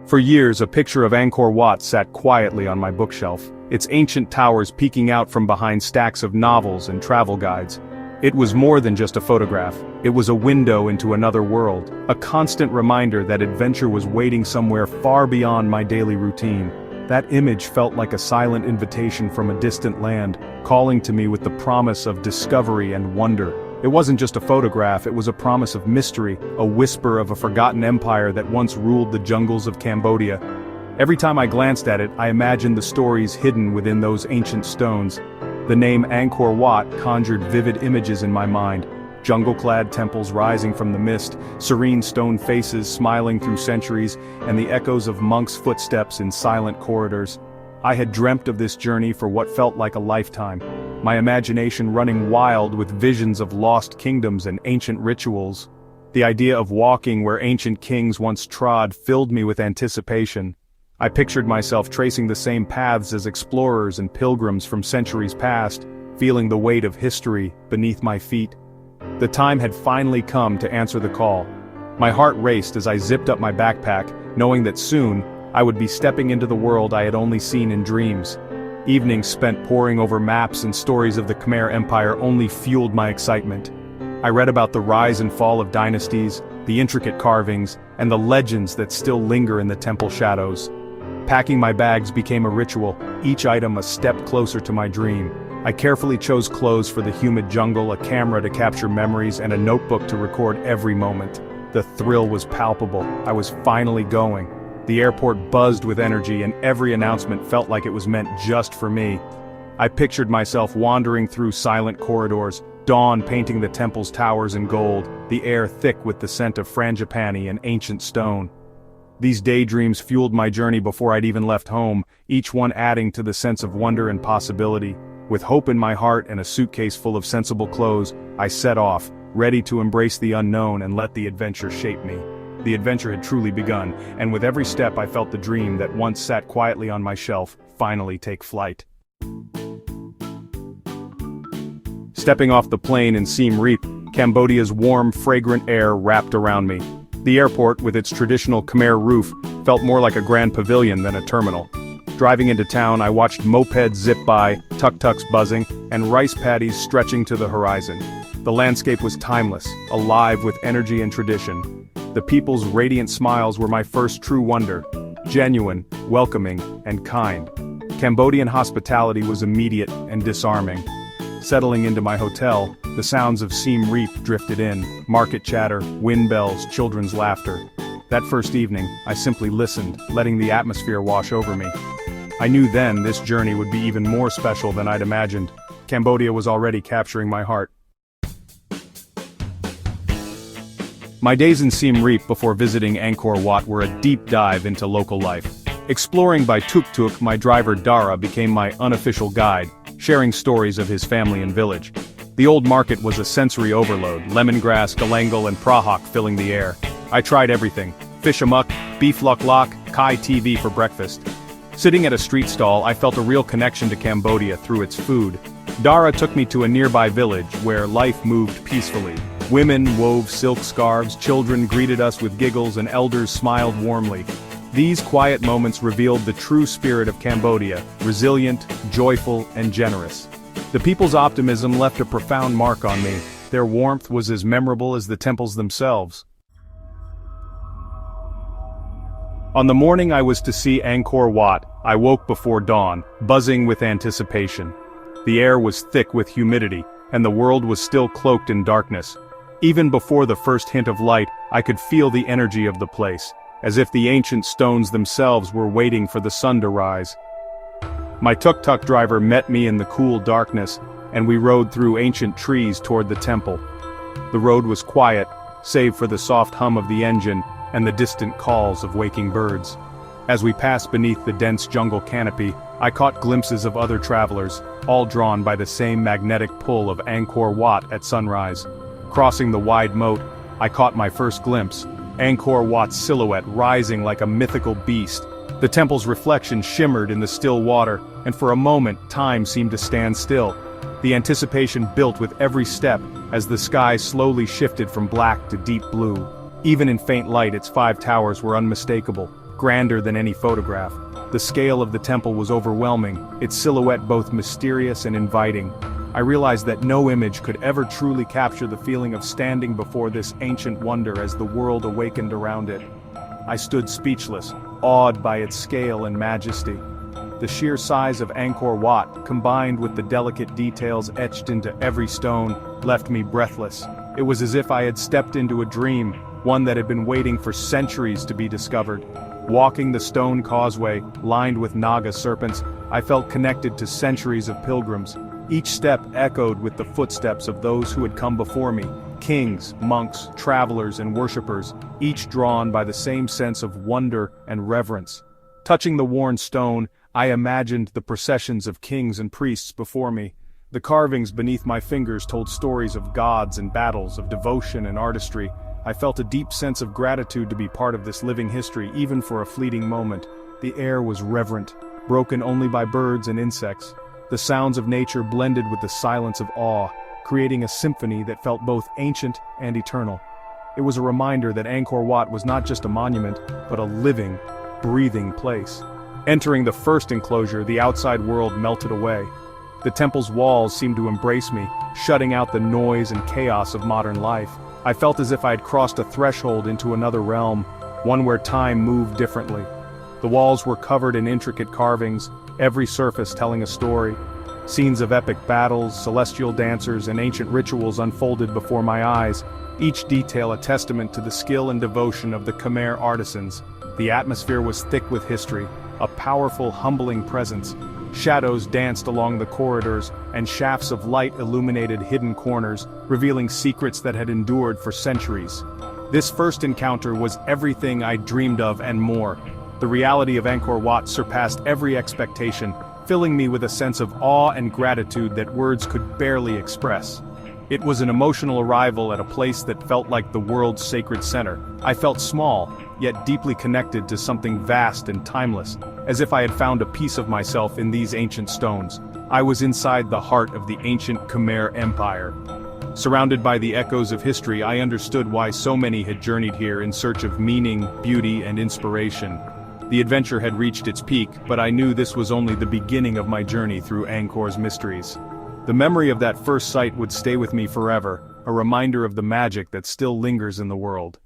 For years, a picture of Angkor Wat sat quietly on my bookshelf, its ancient towers peeking out from behind stacks of novels and travel guides. It was more than just a photograph. It was a window into another world, a constant reminder that adventure was waiting somewhere far beyond my daily routine. That image felt like a silent invitation from a distant land, calling to me with the promise of discovery and wonder. It wasn't just a photograph, it was a promise of mystery, a whisper of a forgotten empire that once ruled the jungles of Cambodia. Every time I glanced at it, I imagined the stories hidden within those ancient stones. The name Angkor Wat conjured vivid images in my mind. Jungle-clad temples rising from the mist, serene stone faces smiling through centuries, and the echoes of monks' footsteps in silent corridors. I had dreamt of this journey for what felt like a lifetime, my imagination running wild with visions of lost kingdoms and ancient rituals. The idea of walking where ancient kings once trod filled me with anticipation. I pictured myself tracing the same paths as explorers and pilgrims from centuries past, feeling the weight of history beneath my feet. The time had finally come to answer the call. My heart raced as I zipped up my backpack, knowing that soon, I would be stepping into the world I had only seen in dreams. Evenings spent poring over maps and stories of the Khmer Empire only fueled my excitement. I read about the rise and fall of dynasties, the intricate carvings, and the legends that still linger in the temple shadows. Packing my bags became a ritual, each item a step closer to my dream. I carefully chose clothes for the humid jungle, a camera to capture memories, and a notebook to record every moment. The thrill was palpable. I was finally going. The airport buzzed with energy, and every announcement felt like it was meant just for me. I pictured myself wandering through silent corridors, dawn painting the temple's towers in gold, the air thick with the scent of frangipani and ancient stone. These daydreams fueled my journey before I'd even left home, each one adding to the sense of wonder and possibility. With hope in my heart and a suitcase full of sensible clothes, I set off, ready to embrace the unknown and let the adventure shape me. The adventure had truly begun, and with every step I felt the dream that once sat quietly on my shelf finally take flight. Stepping off the plane in Siem Reap, Cambodia's warm, fragrant air wrapped around me. The airport, with its traditional Khmer roof, felt more like a grand pavilion than a terminal. Driving into town, I watched mopeds zip by, tuk-tuks buzzing, and rice paddies stretching to the horizon. The landscape was timeless, alive with energy and tradition. The people's radiant smiles were my first true wonder, genuine, welcoming, and kind. Cambodian hospitality was immediate and disarming. Settling into my hotel, the sounds of Siem Reap drifted in, market chatter, wind bells, children's laughter. That first evening, I simply listened, letting the atmosphere wash over me. I knew then this journey would be even more special than I'd imagined. Cambodia was already capturing my heart. My days in Siem Reap before visiting Angkor Wat were a deep dive into local life. Exploring by tuk-tuk, my driver Dara became my unofficial guide, sharing stories of his family and village. The old market was a sensory overload, lemongrass, galangal and prahok filling the air. I tried everything: fish amok, beef lok lok, Kai TV for breakfast. Sitting at a street stall, I felt a real connection to Cambodia through its food. Dara took me to a nearby village where life moved peacefully. Women wove silk scarves, children greeted us with giggles, and elders smiled warmly. These quiet moments revealed the true spirit of Cambodia, resilient, joyful, and generous. The people's optimism left a profound mark on me. Their warmth was as memorable as the temples themselves. On the morning I was to see Angkor Wat, I woke before dawn, buzzing with anticipation. The air was thick with humidity, and the world was still cloaked in darkness. Even before the first hint of light, I could feel the energy of the place, as if the ancient stones themselves were waiting for the sun to rise. My tuk-tuk driver met me in the cool darkness, and we rode through ancient trees toward the temple. The road was quiet, save for the soft hum of the engine and the distant calls of waking birds. As we passed beneath the dense jungle canopy, I caught glimpses of other travelers, all drawn by the same magnetic pull of Angkor Wat at sunrise. Crossing the wide moat, I caught my first glimpse, Angkor Wat's silhouette rising like a mythical beast. The temple's reflection shimmered in the still water, and for a moment time seemed to stand still. The anticipation built with every step as the sky slowly shifted from black to deep blue. Even in faint light, its 5 towers were unmistakable. grander than any photograph. The scale of the temple was overwhelming, its silhouette both mysterious and inviting. I realized that no image could ever truly capture the feeling of standing before this ancient wonder as the world awakened around it. I stood speechless, awed by its scale and majesty. The sheer size of Angkor Wat, combined with the delicate details etched into every stone, left me breathless. It was as if I had stepped into a dream, one that had been waiting for centuries to be discovered. Walking the stone causeway, lined with Naga serpents, I felt connected to centuries of pilgrims. Each step echoed with the footsteps of those who had come before me, kings, monks, travelers, and worshippers, each drawn by the same sense of wonder and reverence. Touching the worn stone, I imagined the processions of kings and priests before me. The carvings beneath my fingers told stories of gods and battles, of devotion and artistry. I felt a deep sense of gratitude to be part of this living history, even for a fleeting moment. The air was reverent, broken only by birds and insects. The sounds of nature blended with the silence of awe, creating a symphony that felt both ancient and eternal. It was a reminder that Angkor Wat was not just a monument, but a living, breathing place. Entering the first enclosure, the outside world melted away. The temple's walls seemed to embrace me, shutting out the noise and chaos of modern life. I felt as if I had crossed a threshold into another realm, one where time moved differently. The walls were covered in intricate carvings, every surface telling a story. Scenes of epic battles, celestial dancers, and ancient rituals unfolded before my eyes, each detail a testament to the skill and devotion of the Khmer artisans. The atmosphere was thick with history, a powerful, humbling presence. Shadows danced along the corridors, and shafts of light illuminated hidden corners, revealing secrets that had endured for centuries. This first encounter was everything I dreamed of and more. The reality of Angkor Wat surpassed every expectation, filling me with a sense of awe and gratitude that words could barely express. It was an emotional arrival at a place that felt like the world's sacred center. I felt small, yet deeply connected to something vast and timeless, as if I had found a piece of myself in these ancient stones. I was inside the heart of the ancient Khmer Empire. Surrounded by the echoes of history, I understood why so many had journeyed here in search of meaning, beauty, and inspiration. The adventure had reached its peak, but I knew this was only the beginning of my journey through Angkor's mysteries. The memory of that first sight would stay with me forever, a reminder of the magic that still lingers in the world.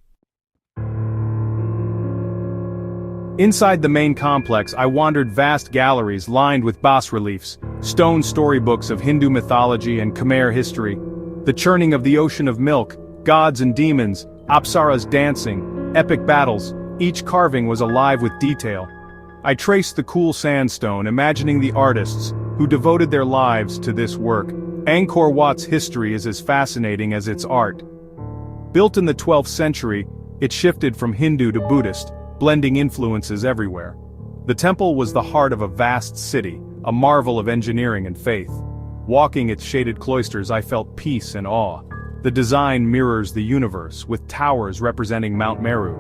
Inside the main complex, I wandered vast galleries lined with bas-reliefs, stone storybooks of Hindu mythology and Khmer history. The churning of the ocean of milk, gods and demons, apsaras dancing, epic battles, each carving was alive with detail. I traced the cool sandstone, imagining the artists who devoted their lives to this work. Angkor Wat's history is as fascinating as its art. Built in the 12th century, it shifted from Hindu to Buddhist, blending influences everywhere. The temple was the heart of a vast city, a marvel of engineering and faith. Walking its shaded cloisters, I felt peace and awe. The design mirrors the universe, with towers representing Mount Meru.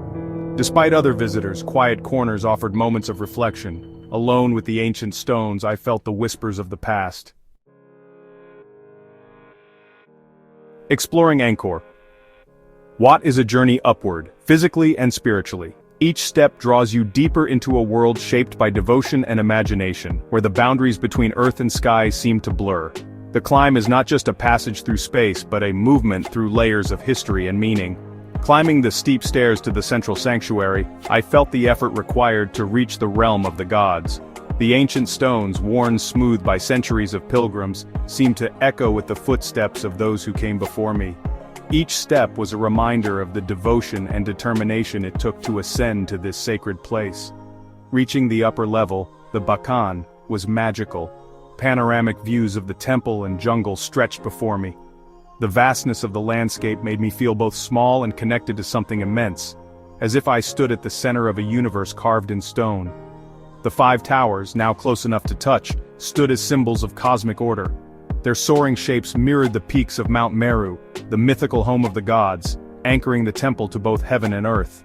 Despite other visitors, quiet corners offered moments of reflection. Alone with the ancient stones, I felt the whispers of the past. Exploring Angkor Wat is a journey upward, physically and spiritually. Each step draws you deeper into a world shaped by devotion and imagination, where the boundaries between earth and sky seem to blur. The climb is not just a passage through space, but a movement through layers of history and meaning. Climbing the steep stairs to the central sanctuary, I felt the effort required to reach the realm of the gods. The ancient stones, worn smooth by centuries of pilgrims, seemed to echo with the footsteps of those who came before me. Each step was a reminder of the devotion and determination it took to ascend to this sacred place. Reaching the upper level, the Bakan, was magical. Panoramic views of the temple and jungle stretched before me. The vastness of the landscape made me feel both small and connected to something immense, as if I stood at the center of a universe carved in stone. The 5 towers, now close enough to touch, stood as symbols of cosmic order. Their soaring shapes mirrored the peaks of Mount Meru, the mythical home of the gods, anchoring the temple to both heaven and earth.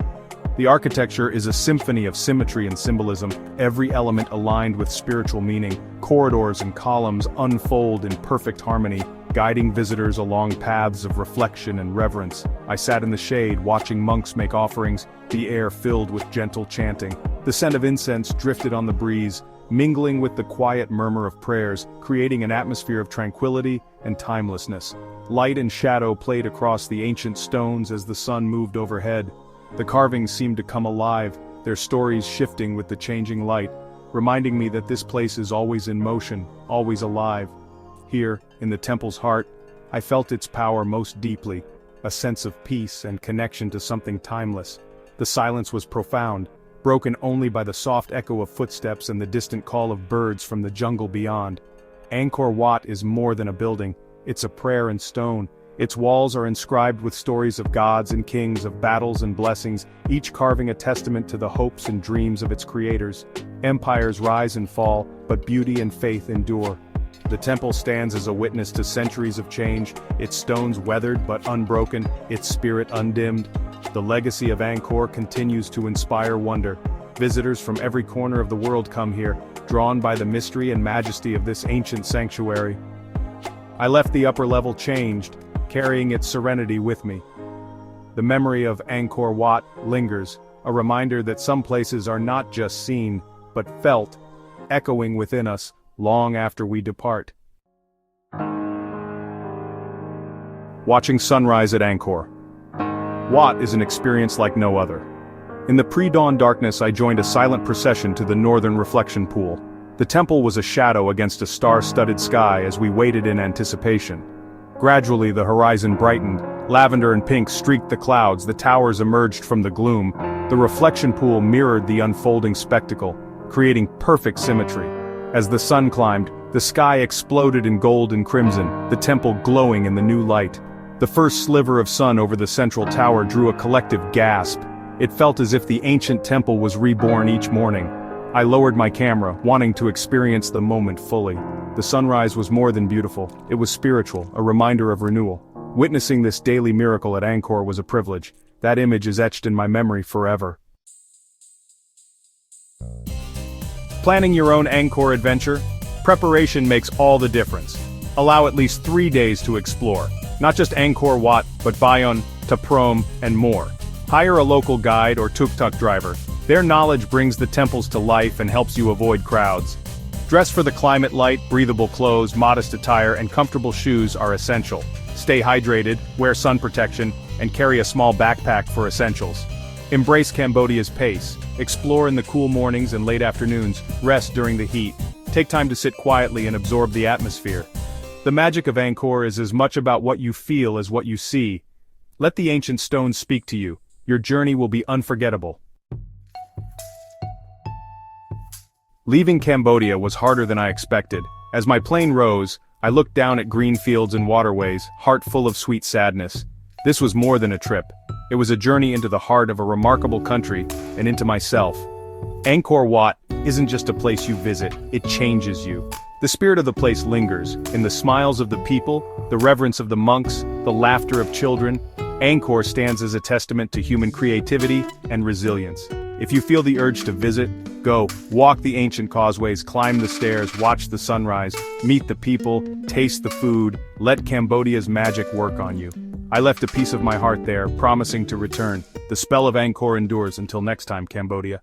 The architecture is a symphony of symmetry and symbolism, every element aligned with spiritual meaning. Corridors and columns unfold in perfect harmony, guiding visitors along paths of reflection and reverence. I sat in the shade, watching monks make offerings, the air filled with gentle chanting. The scent of incense drifted on the breeze, mingling with the quiet murmur of prayers, creating an atmosphere of tranquility and timelessness. Light and shadow played across the ancient stones as the sun moved overhead. The carvings seemed to come alive, their stories shifting with the changing light, reminding me that this place is always in motion, always alive. Here, in the temple's heart, I felt its power most deeply, a sense of peace and connection to something timeless. The silence was profound, broken only by the soft echo of footsteps and the distant call of birds from the jungle beyond. Angkor Wat is more than a building, it's a prayer in stone. Its walls are inscribed with stories of gods and kings, of battles and blessings, each carving a testament to the hopes and dreams of its creators. Empires rise and fall, but beauty and faith endure. The temple stands as a witness to centuries of change, its stones weathered but unbroken, its spirit undimmed. The legacy of Angkor continues to inspire wonder. Visitors from every corner of the world come here, drawn by the mystery and majesty of this ancient sanctuary. I left the upper level changed, carrying its serenity with me. The memory of Angkor Wat lingers, a reminder that some places are not just seen, but felt, echoing within us long after we depart. Watching sunrise at Angkor Wat is an experience like no other. In the pre-dawn darkness, I joined a silent procession to the northern reflection pool. The temple was a shadow against a star-studded sky as we waited in anticipation. Gradually the horizon brightened, lavender and pink streaked the clouds, the towers emerged from the gloom. The reflection pool mirrored the unfolding spectacle, creating perfect symmetry. As the sun climbed, the sky exploded in gold and crimson, the temple glowing in the new light. The first sliver of sun over the central tower drew a collective gasp. It felt as if the ancient temple was reborn each morning. I lowered my camera, wanting to experience the moment fully. The sunrise was more than beautiful, it was spiritual, a reminder of renewal. Witnessing this daily miracle at Angkor was a privilege. That image is etched in my memory forever. Planning your own Angkor adventure? Preparation makes all the difference. Allow at least 3 days to explore. Not just Angkor Wat, but Bayon, Ta Prohm, and more. Hire a local guide or tuk-tuk driver. Their knowledge brings the temples to life and helps you avoid crowds. Dress for the climate. Light, breathable clothes, modest attire, and comfortable shoes are essential. Stay hydrated, wear sun protection, and carry a small backpack for essentials. Embrace Cambodia's pace. Explore in the cool mornings and late afternoons, rest during the heat. Take time to sit quietly and absorb the atmosphere. The magic of Angkor is as much about what you feel as what you see. Let the ancient stones speak to you. Your journey will be unforgettable. Leaving Cambodia was harder than I expected. As my plane rose, I looked down at green fields and waterways, heart full of sweet sadness. This was more than a trip. It was a journey into the heart of a remarkable country, and into myself. Angkor Wat isn't just a place you visit, it changes you. The spirit of the place lingers, in the smiles of the people, the reverence of the monks, the laughter of children. Angkor stands as a testament to human creativity and resilience. If you feel the urge to visit, go, walk the ancient causeways, climb the stairs, watch the sunrise, meet the people, taste the food, let Cambodia's magic work on you. I left a piece of my heart there, promising to return. The spell of Angkor endures. Until next time, Cambodia.